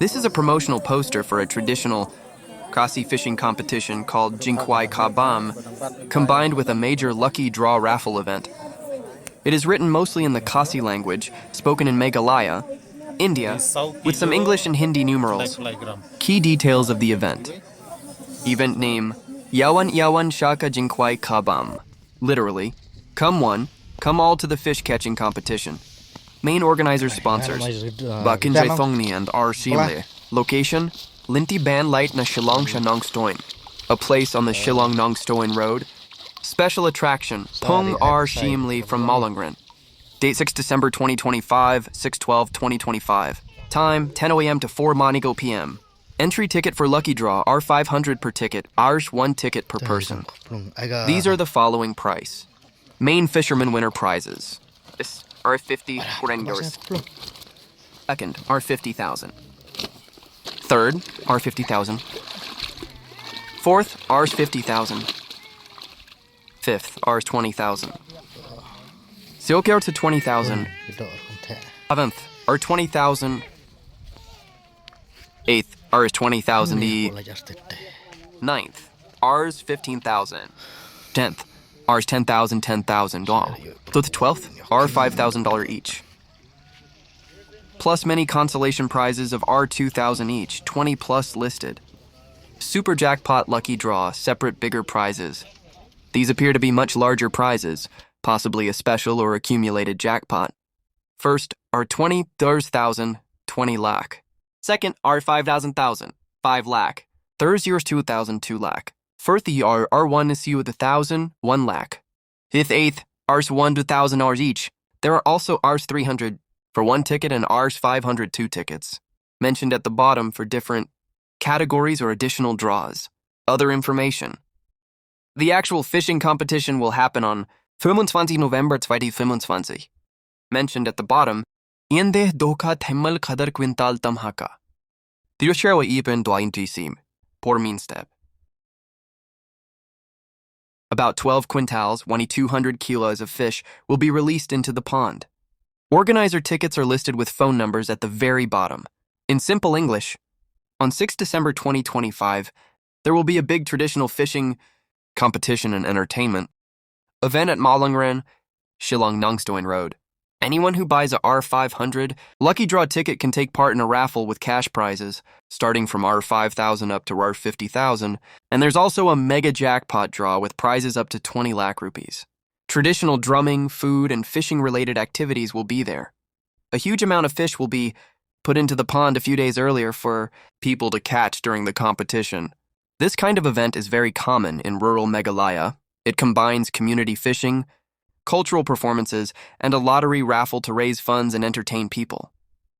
This is a promotional poster for a traditional Khasi fishing competition called Jingiakop, combined with a major lucky draw raffle event. It is written mostly in the Khasi language, spoken in Meghalaya, India, with some English and Hindi numerals. Key details of the event. Event name, Yawan Yawan Shaka Jinkwai Kabam. Literally, come one, come all to the fish catching competition. Main organizers sponsors, Bakinjai Thongni and R. Shimle. Location, Linti Ban Light na Shillong Shanong Stoin. A place on the Shillong Nong Stoin Road. Special attraction, Pung R. Shimle from Molongren. Date 6 December 2025, 6/12/2025. Time, 10 a.m. to 4 Monigo p.m. Entry ticket for Lucky Draw, R500 per ticket, Irish 1 ticket per person. These are the following price. Main fisherman winner prizes. This R50 Kurengors. Second, R50,000. Third, R50,000. Fourth, Rs 50,000. Fifth, Rs 20,000. Silkyar to 20,000. Seventh, R 20,000. Eighth, Rs 20,000 E. Ninth, Rs 15,000. 10th, Rs 10,000, 10,000 dong. So the 12th, R $5,000 each. Plus many consolation prizes of R 2,000 each, 20 plus listed. Super jackpot lucky draw, separate bigger prizes. These appear to be much larger prizes, possibly a special or accumulated jackpot. First, R 20,000, 20 lakh. Second, R 5,000, 5 lakh. Third, yours 2,000, 2 lakh. Fourth, R1 is you with 1,000, 1 lakh. Fifth, eighth, Rs 1 to 1,000 Rs each. There are also Rs 300 for 1 ticket and Rs 500 2 tickets, mentioned at the bottom for different categories or additional draws. Other information. The actual fishing competition will happen on 25 November 2025. Mentioned at the bottom, Iende dohkha themmal khadar quintal tamhaka. Diroshawa ipen dwain tisim, por mean step. About 12 quintals, 2,200 kilos of fish will be released into the pond. Organizer tickets are listed with phone numbers at the very bottom. In simple English, on 6 December 2025, there will be a big traditional fishing competition and entertainment event at Molongren, Shillong Nongstoin Road. Anyone who buys a R500 lucky draw ticket can take part in a raffle with cash prizes, starting from R5,000 up to R50,000, and there's also a mega jackpot draw with prizes up to 20 lakh rupees. Traditional drumming, food, and fishing-related activities will be there. A huge amount of fish will be put into the pond a few days earlier for people to catch during the competition. This kind of event is very common in rural Meghalaya. It combines community fishing, cultural performances, and a lottery raffle to raise funds and entertain people.